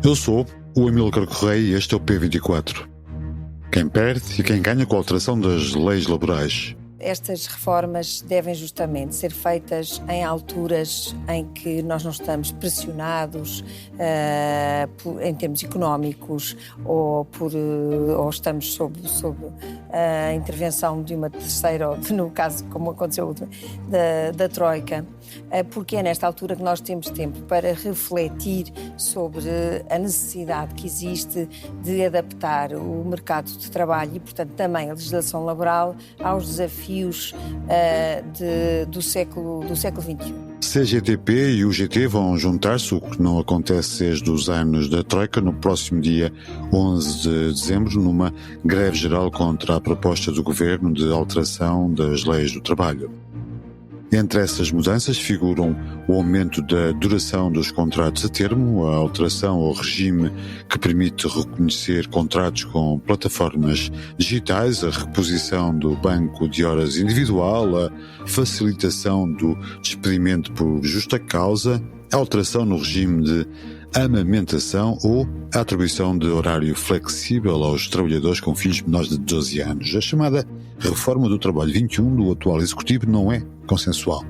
Eu sou o Amílcar Correia e este é o P24. Quem perde e quem ganha com a alteração das leis laborais. Estas reformas devem justamente ser feitas em alturas em que nós não estamos pressionados em termos económicos ou estamos sob a intervenção de uma terceira, ou no caso como aconteceu da Troika, porque é nesta altura que nós temos tempo para refletir sobre a necessidade que existe de adaptar o mercado de trabalho e, portanto, também a legislação laboral aos desafios do século XXI. CGTP e UGT vão juntar-se, o que não acontece desde os anos da Troika, no próximo dia 11 de dezembro, numa greve geral contra a proposta do Governo de alteração das leis do trabalho. Entre essas mudanças figuram o aumento da duração dos contratos a termo, a alteração ao regime que permite reconhecer contratos com plataformas digitais, a reposição do banco de horas individual, a facilitação do despedimento por justa causa, a alteração no regime de amamentação ou a atribuição de horário flexível aos trabalhadores com filhos menores de 12 anos. A chamada reforma do trabalho 21 do atual Executivo não é consensual.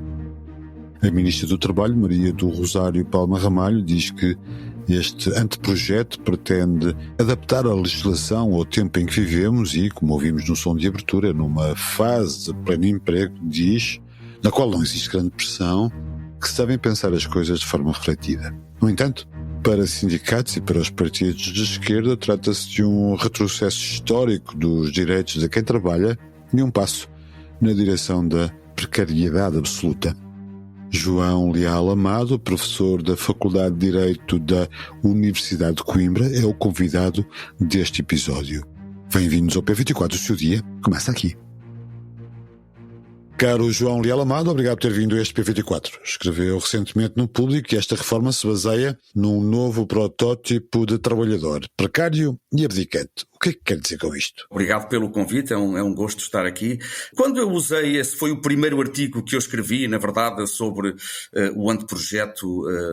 A Ministra do Trabalho, Maria do Rosário Palma Ramalho, diz que este anteprojeto pretende adaptar a legislação ao tempo em que vivemos e, como ouvimos no som de abertura, numa fase de pleno emprego, diz, na qual não existe grande pressão, que se devem pensar as coisas de forma refletida. No entanto, para sindicatos e para os partidos de esquerda, trata-se de um retrocesso histórico dos direitos de quem trabalha e um passo na direção da precariedade absoluta. João Leal Amado, professor da Faculdade de Direito da Universidade de Coimbra, é o convidado deste episódio. Bem-vindos ao P24, o seu dia começa aqui. Caro João Leal Amado, obrigado por ter vindo a este P24. Escreveu recentemente no Público que esta reforma se baseia num novo protótipo de trabalhador, precário e abdicante. O que é que quer dizer com isto? Obrigado pelo convite, é um gosto estar aqui. Quando eu usei, esse foi o primeiro artigo que eu escrevi, na verdade, sobre o anteprojeto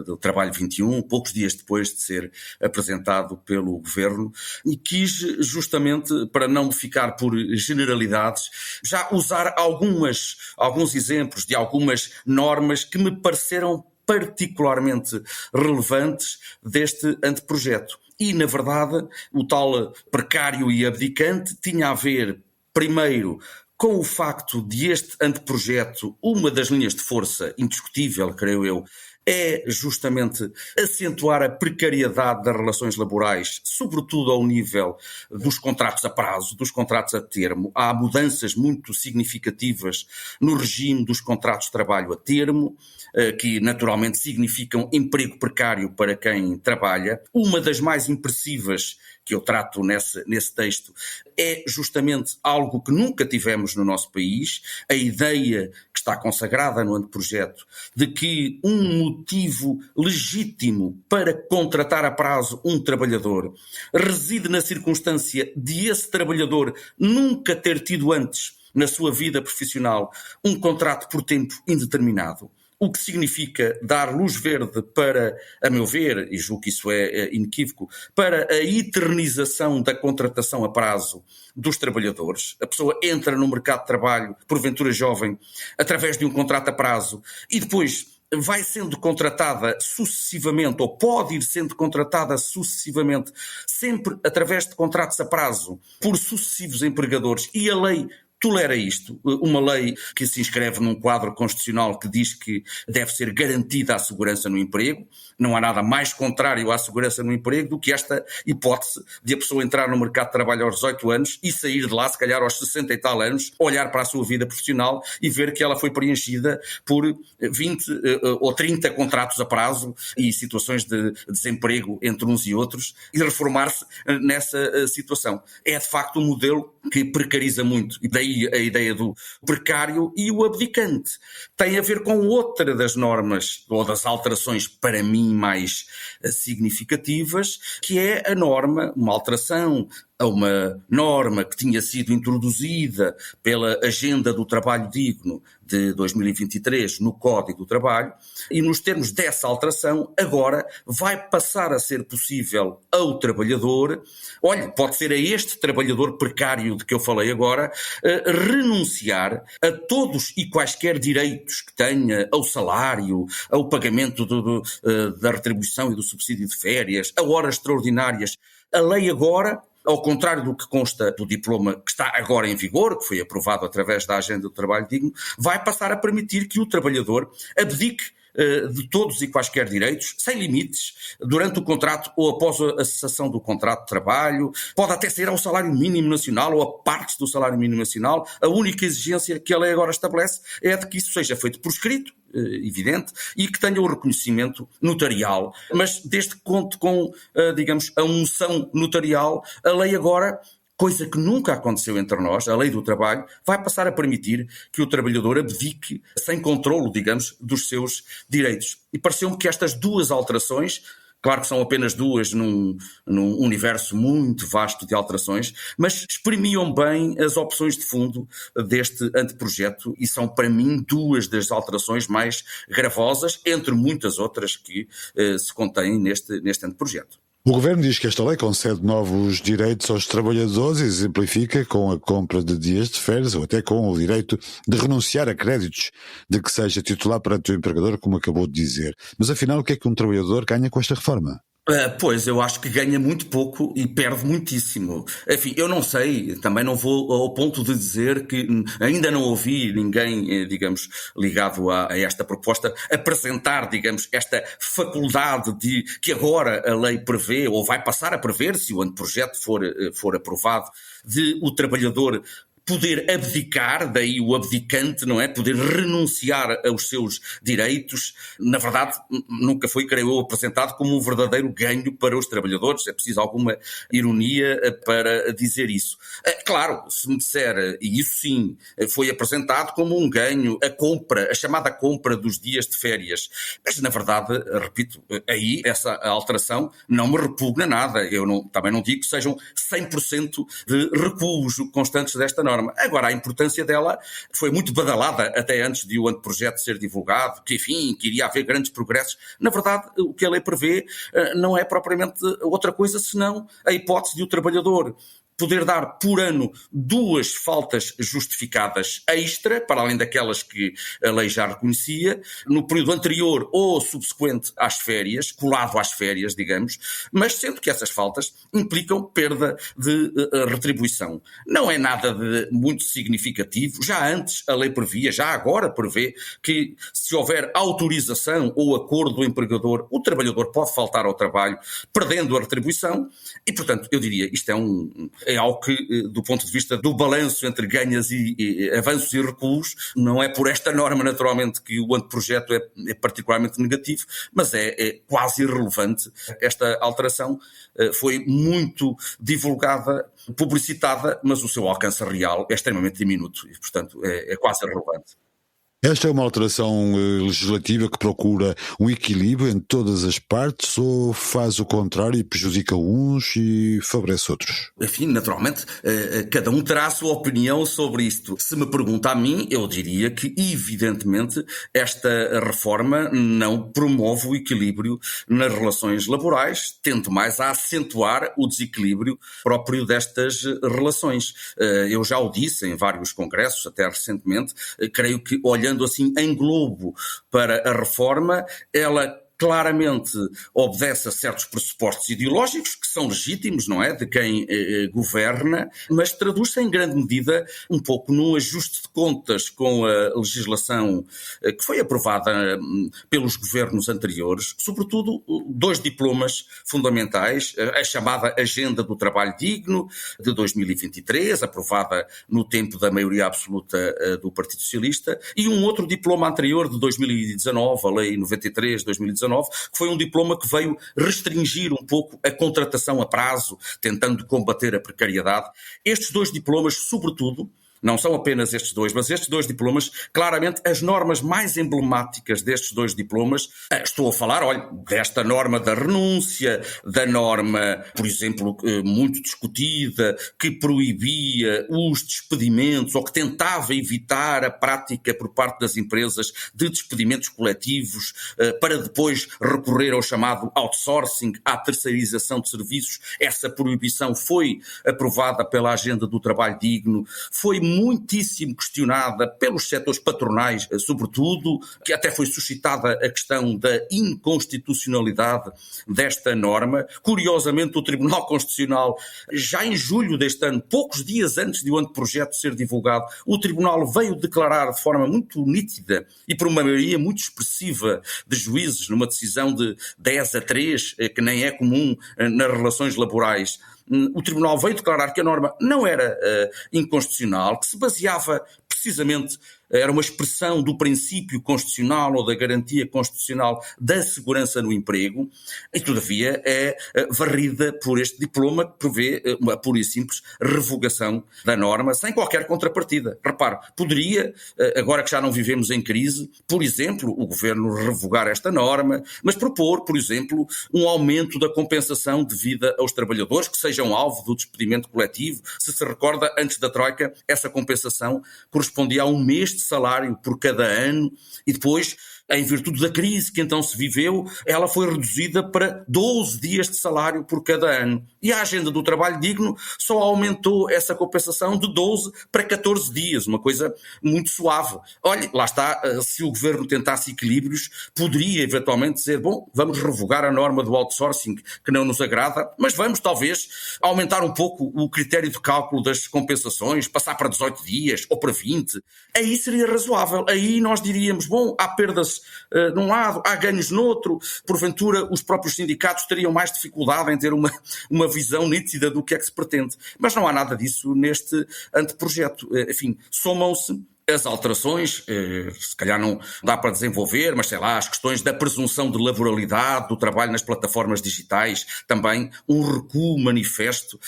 do Trabalho 21, poucos dias depois de ser apresentado pelo Governo, e quis justamente, para não ficar por generalidades, já usar alguns exemplos de algumas normas que me pareceram particularmente relevantes deste anteprojeto. E, na verdade, o tal precário e abdicante tinha a ver, primeiro, com o facto de este anteprojeto, uma das linhas de força indiscutível, creio eu, é justamente acentuar a precariedade das relações laborais, sobretudo ao nível dos contratos a prazo, dos contratos a termo. Há mudanças muito significativas no regime dos contratos de trabalho a termo, que naturalmente significam emprego precário para quem trabalha. Uma das mais impressivas que eu trato nesse texto é justamente algo que nunca tivemos no nosso país, a ideia que está consagrada no anteprojeto de que um motivo legítimo para contratar a prazo um trabalhador reside na circunstância de esse trabalhador nunca ter tido antes, na sua vida profissional, um contrato por tempo indeterminado. O que significa dar luz verde para, a meu ver, e julgo que isso é inequívoco, para a eternização da contratação a prazo dos trabalhadores. A pessoa entra no mercado de trabalho, porventura jovem, através de um contrato a prazo e depois vai sendo contratada sucessivamente, ou pode ir sendo contratada sucessivamente, sempre através de contratos a prazo, por sucessivos empregadores, e a lei tolera isto, uma lei que se inscreve num quadro constitucional que diz que deve ser garantida a segurança no emprego. Não há nada mais contrário à segurança no emprego do que esta hipótese de a pessoa entrar no mercado de trabalho aos 18 anos e sair de lá, se calhar aos 60 e tal anos, olhar para a sua vida profissional e ver que ela foi preenchida por 20 ou 30 contratos a prazo e situações de desemprego entre uns e outros e reformar-se nessa situação. É de facto um modelo que precariza muito, e daí a ideia do precário. E o abdicante tem a ver com outra das normas ou das alterações para mim mais significativas, que é a norma, uma alteração a uma norma que tinha sido introduzida pela Agenda do Trabalho Digno de 2023 no Código do Trabalho, e nos termos dessa alteração, agora vai passar a ser possível ao trabalhador, olha, pode ser a este trabalhador precário de que eu falei agora, renunciar a todos e quaisquer direitos que tenha ao salário, ao pagamento da retribuição e do subsídio de férias, a horas extraordinárias. A lei agora, ao contrário do que consta do diploma que está agora em vigor, que foi aprovado através da Agenda do Trabalho Digno, vai passar a permitir que o trabalhador abdique de todos e quaisquer direitos, sem limites, durante o contrato ou após a cessação do contrato de trabalho, pode até ser ao salário mínimo nacional ou a partes do salário mínimo nacional. A única exigência que a lei agora estabelece é de que isso seja feito por escrito, evidente, e que tenha o reconhecimento notarial. Mas desde que conte com, digamos, a unção notarial, a lei agora, coisa que nunca aconteceu entre nós, a lei do trabalho, vai passar a permitir que o trabalhador abdique, sem controlo, digamos, dos seus direitos. E pareceu-me que estas duas alterações, claro que são apenas duas num universo muito vasto de alterações, mas exprimiam bem as opções de fundo deste anteprojeto e são, para mim, duas das alterações mais gravosas, entre muitas outras que se contêm neste anteprojeto. O Governo diz que esta lei concede novos direitos aos trabalhadores e exemplifica com a compra de dias de férias ou até com o direito de renunciar a créditos de que seja titular perante o empregador, como acabou de dizer. Mas afinal, o que é que um trabalhador ganha com esta reforma? Pois, eu acho que ganha muito pouco e perde muitíssimo. Enfim, eu não sei, também não vou ao ponto de dizer que ainda não ouvi ninguém, digamos, ligado a esta proposta, apresentar, digamos, esta faculdade de que agora a lei prevê, ou vai passar a prever, se o anteprojeto for aprovado, de o trabalhador poder abdicar, daí o abdicante, não é? Poder renunciar aos seus direitos. Na verdade, nunca foi, creio eu, apresentado como um verdadeiro ganho para os trabalhadores. É preciso alguma ironia para dizer isso. Claro, se me disser, e isso sim, foi apresentado como um ganho, a chamada compra dos dias de férias. Mas, na verdade, repito, aí essa alteração não me repugna nada. Também não digo que sejam 100% de recuos constantes desta norma. Agora, a importância dela foi muito badalada até antes de o anteprojeto ser divulgado, que enfim, que iria haver grandes progressos. Na verdade, o que a lei prevê não é propriamente outra coisa senão a hipótese de o trabalhador poder dar por ano 2 faltas justificadas extra, para além daquelas que a lei já reconhecia, no período anterior ou subsequente às férias, colado às férias, digamos, mas sendo que essas faltas implicam perda de retribuição. Não é nada de muito significativo. Já antes a lei previa, já agora prevê, que se houver autorização ou acordo do empregador, o trabalhador pode faltar ao trabalho, perdendo a retribuição, e portanto, eu diria, isto é algo que, do ponto de vista do balanço entre ganhos e avanços e recuos, não é por esta norma, naturalmente, que o anteprojeto é particularmente negativo, mas é quase irrelevante. Esta alteração foi muito divulgada, publicitada, mas o seu alcance real é extremamente diminuto e, portanto, é quase irrelevante. Esta é uma alteração legislativa que procura um equilíbrio em todas as partes ou faz o contrário e prejudica uns e favorece outros? Enfim, naturalmente, cada um terá a sua opinião sobre isto. Se me pergunta a mim, eu diria que, evidentemente, esta reforma não promove o equilíbrio nas relações laborais, tendo mais a acentuar o desequilíbrio próprio destas relações. Eu já o disse em vários congressos, até recentemente, creio que, olhando assim em globo para a reforma, ela claramente obedece a certos pressupostos ideológicos que são legítimos, não é? De quem governa, mas traduz-se em grande medida um pouco num ajuste de contas com a legislação que foi aprovada pelos governos anteriores, sobretudo 2 diplomas fundamentais, a chamada Agenda do Trabalho Digno de 2023, aprovada no tempo da maioria absoluta do Partido Socialista, e um outro diploma anterior de 2019, a Lei 93 de 2019, que foi um diploma que veio restringir um pouco a contratação a prazo, tentando combater a precariedade. Estes 2 diplomas, sobretudo, Não são apenas estes dois, mas estes dois diplomas, claramente as normas mais emblemáticas destes dois diplomas, estou a falar, olha, desta norma da renúncia, da norma, por exemplo, muito discutida, que proibia os despedimentos ou que tentava evitar a prática por parte das empresas de despedimentos coletivos para depois recorrer ao chamado outsourcing, à terceirização de serviços. Essa proibição foi aprovada pela Agenda do Trabalho Digno, foi muitíssimo questionada pelos setores patronais, sobretudo, que até foi suscitada a questão da inconstitucionalidade desta norma. Curiosamente, o Tribunal Constitucional, já em julho deste ano, poucos dias antes de o anteprojeto ser divulgado, o Tribunal veio declarar de forma muito nítida e por uma maioria muito expressiva de juízes, numa decisão de 10-3, que nem é comum nas relações laborais, o Tribunal veio declarar que a norma não era inconstitucional, que se baseava precisamente, era uma expressão do princípio constitucional ou da garantia constitucional da segurança no emprego, e todavia é varrida por este diploma que prevê uma pura e simples revogação da norma, sem qualquer contrapartida. Repare, poderia, agora que já não vivemos em crise, por exemplo, o Governo revogar esta norma, mas propor, por exemplo, um aumento da compensação devida aos trabalhadores que sejam alvo do despedimento coletivo. Se recorda, antes da Troika, essa compensação correspondia a um mês de salário por cada ano e depois, em virtude da crise que então se viveu, ela foi reduzida para 12 dias de salário por cada ano. E a Agenda do Trabalho Digno só aumentou essa compensação de 12 para 14 dias, uma coisa muito suave. Olha, lá está, se o Governo tentasse equilíbrios, poderia eventualmente dizer, bom, vamos revogar a norma do outsourcing que não nos agrada, mas vamos talvez aumentar um pouco o critério de cálculo das compensações, passar para 18 dias ou para 20. Aí seria razoável. Aí nós diríamos, bom, há perdas num lado, há ganhos no outro. Porventura, os próprios sindicatos teriam mais dificuldade em ter uma visão nítida do que é que se pretende. Mas não há nada disso neste anteprojeto. Enfim, somam-se as alterações, se calhar não dá para desenvolver, mas sei lá, as questões da presunção de laboralidade, do trabalho nas plataformas digitais, também um recuo manifesto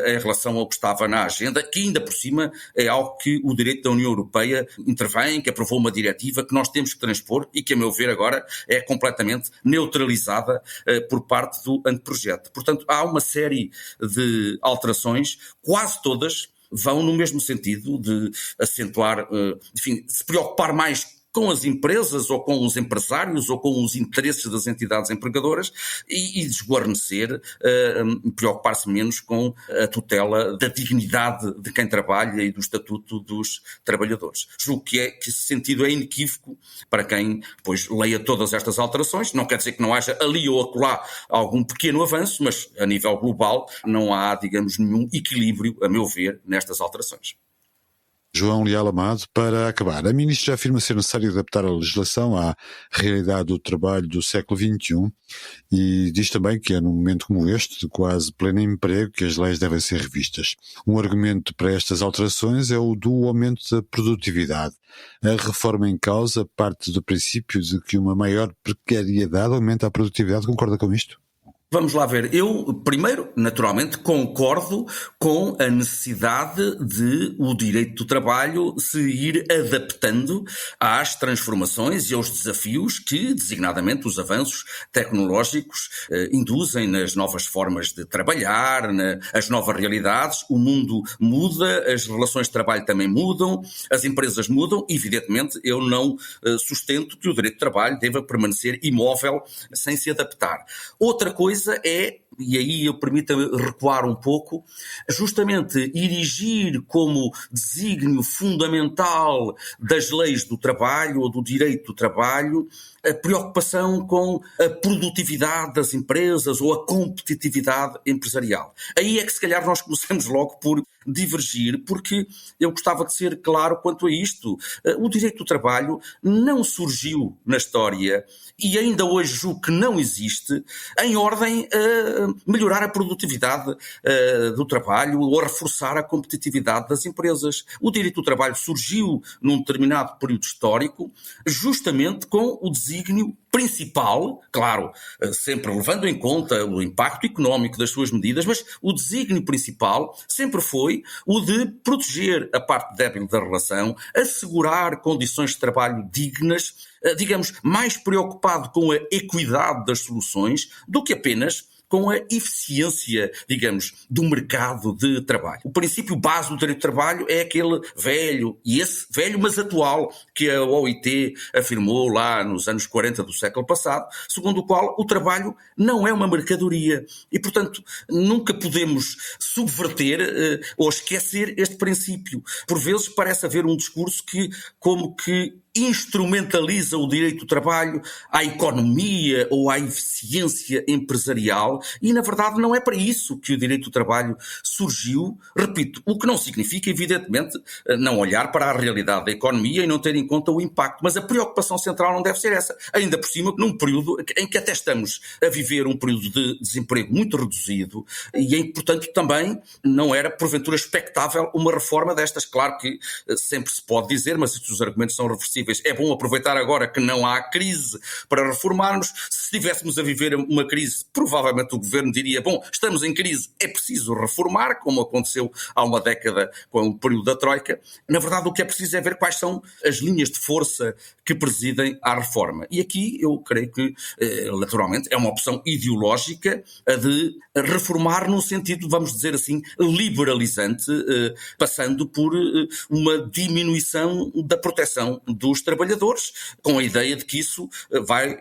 em relação ao que estava na agenda, que ainda por cima é algo que o direito da União Europeia intervém, que aprovou uma diretiva que nós temos que transpor e que, a meu ver, agora é completamente neutralizada por parte do anteprojeto. Portanto, há uma série de alterações, quase todas vão no mesmo sentido de acentuar, enfim, se preocupar mais com as empresas ou com os empresários ou com os interesses das entidades empregadoras e desguarnecer, preocupar-se menos com a tutela da dignidade de quem trabalha e do estatuto dos trabalhadores. Julgo que esse sentido é inequívoco para quem depois leia todas estas alterações. Não quer dizer que não haja ali ou acolá algum pequeno avanço, mas a nível global não há, digamos, nenhum equilíbrio, a meu ver, nestas alterações. João Leal Amado, para acabar, a Ministra afirma ser necessário adaptar a legislação à realidade do trabalho do século XXI e diz também que é num momento como este, de quase pleno emprego, que as leis devem ser revistas. Um argumento para estas alterações é o do aumento da produtividade. A reforma em causa parte do princípio de que uma maior precariedade aumenta a produtividade. Concorda com isto? Vamos lá ver. Eu, primeiro, naturalmente, concordo com a necessidade de o direito do trabalho se ir adaptando às transformações e aos desafios que, designadamente, os avanços tecnológicos induzem nas novas formas de trabalhar, as novas realidades. O mundo muda, as relações de trabalho também mudam, as empresas mudam. Evidentemente, eu não sustento que o direito do trabalho deva permanecer imóvel sem se adaptar. Outra coisa é, e aí eu permito-me recuar um pouco, justamente erigir como desígnio fundamental das leis do trabalho ou do direito do trabalho a preocupação com a produtividade das empresas ou a competitividade empresarial. Aí é que se calhar nós começamos logo por divergir, porque eu gostava de ser claro quanto a isto. O direito do trabalho não surgiu na história e ainda hoje julgo que não existe em ordem a melhorar a produtividade do trabalho ou a reforçar a competitividade das empresas. O direito do trabalho surgiu num determinado período histórico justamente com o desígnio desígnio principal, claro, sempre levando em conta o impacto económico das suas medidas, mas o desígnio principal sempre foi o de proteger a parte débil da relação, assegurar condições de trabalho dignas, digamos, mais preocupado com a equidade das soluções do que apenas com a eficiência, digamos, do mercado de trabalho. O princípio base do direito de trabalho é aquele velho, e esse velho mas atual, que a OIT afirmou lá nos anos 40 do século passado, segundo o qual o trabalho não é uma mercadoria. E, portanto, nunca podemos subverter ou esquecer este princípio. Por vezes parece haver um discurso que, como que instrumentaliza o direito do trabalho à economia ou à eficiência empresarial e, na verdade, não é para isso que o direito do trabalho surgiu. Repito, o que não significa, evidentemente, não olhar para a realidade da economia e não ter em conta o impacto, mas a preocupação central não deve ser essa. Ainda por cima, num período em que até estamos a viver um período de desemprego muito reduzido e em que, portanto, também não era, porventura, expectável uma reforma destas. Claro que sempre se pode dizer, mas estes argumentos são reversíveis. É bom aproveitar agora que não há crise para reformarmos. Se estivéssemos a viver uma crise, provavelmente o governo diria, bom, estamos em crise, é preciso reformar, como aconteceu há uma década com o período da Troika. Na verdade, o que é preciso é ver quais são as linhas de força que presidem à reforma. E aqui eu creio que, naturalmente, é uma opção ideológica a de reformar num sentido, vamos dizer assim, liberalizante, passando por uma diminuição da proteção dos trabalhadores, com a ideia de que isso vai,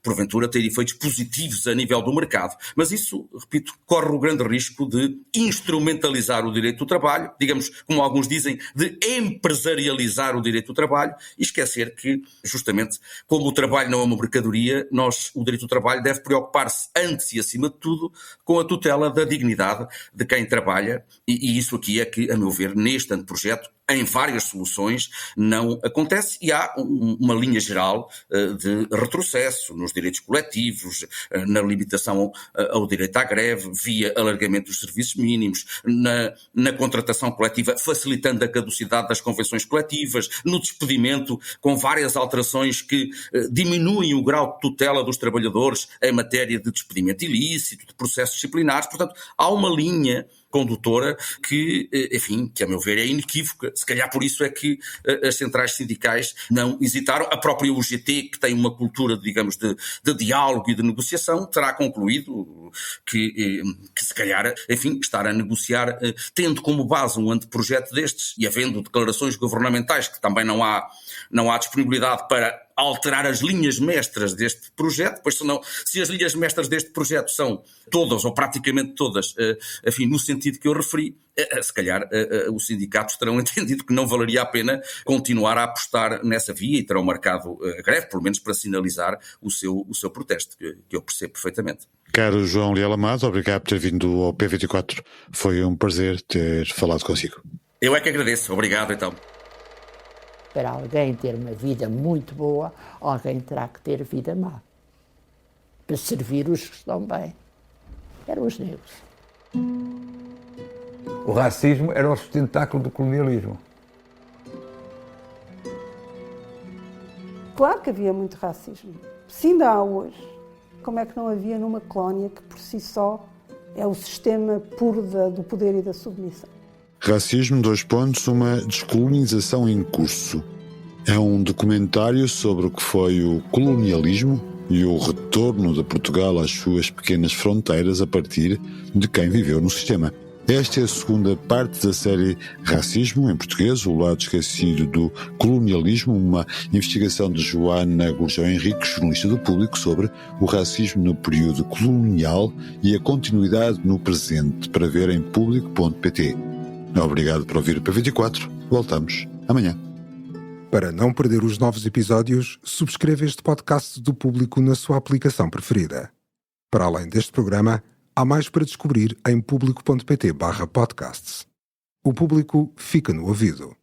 porventura, ter efeitos positivos a nível do mercado. Mas isso, repito, corre o grande risco de instrumentalizar o direito do trabalho, digamos, como alguns dizem, de empresarializar o direito do trabalho e esquecer que, justamente, como o trabalho não é uma mercadoria, o direito do trabalho deve preocupar-se, antes e acima de tudo, com a tutela da dignidade de quem trabalha e isso aqui é que, a meu ver, neste anteprojeto, em várias soluções, não acontece e há uma linha geral de retrocesso nos direitos coletivos, na limitação ao direito à greve, via alargamento dos serviços mínimos, na contratação coletiva, facilitando a caducidade das convenções coletivas, no despedimento, com várias alterações que diminuem o grau de tutela dos trabalhadores em matéria de despedimento ilícito, de processos disciplinares. Portanto, há uma linha condutora que, enfim, que a meu ver é inequívoca. Se calhar por isso é que as centrais sindicais não hesitaram. A própria UGT, que tem uma cultura, digamos, de diálogo e de negociação, terá concluído que se calhar, enfim, estar a negociar, tendo como base um anteprojeto destes e havendo declarações governamentais que também não há disponibilidade para alterar as linhas mestras deste projeto, pois senão, se as linhas mestras deste projeto são todas, ou praticamente todas, enfim, no sentido que eu referi, se calhar os sindicatos terão entendido que não valeria a pena continuar a apostar nessa via e terão marcado a greve, pelo menos para sinalizar o seu protesto, que eu percebo perfeitamente. Caro João Leal Amado, obrigado por ter vindo ao P24. Foi um prazer ter falado consigo. Eu é que agradeço. Obrigado, então. Para alguém ter uma vida muito boa, alguém terá que ter vida má. Para servir os que estão bem. Eram os negros. O racismo era o sustentáculo do colonialismo. Claro que havia muito racismo. Se ainda há hoje, como é que não havia numa colónia que por si só é o sistema puro do poder e da submissão? Racismo, uma descolonização em curso. É um documentário sobre o que foi o colonialismo e o retorno de Portugal às suas pequenas fronteiras a partir de quem viveu no sistema. Esta é a segunda parte da série Racismo, em português, o lado esquecido do colonialismo, uma investigação de Joana Gurjão Henriques, jornalista do Público, sobre o racismo no período colonial e a continuidade no presente, para ver em público.pt. Obrigado por ouvir o P24. Voltamos amanhã. Para não perder os novos episódios, subscreva este podcast do Público na sua aplicação preferida. Para além deste programa, há mais para descobrir em público.pt/podcasts. O Público fica no ouvido.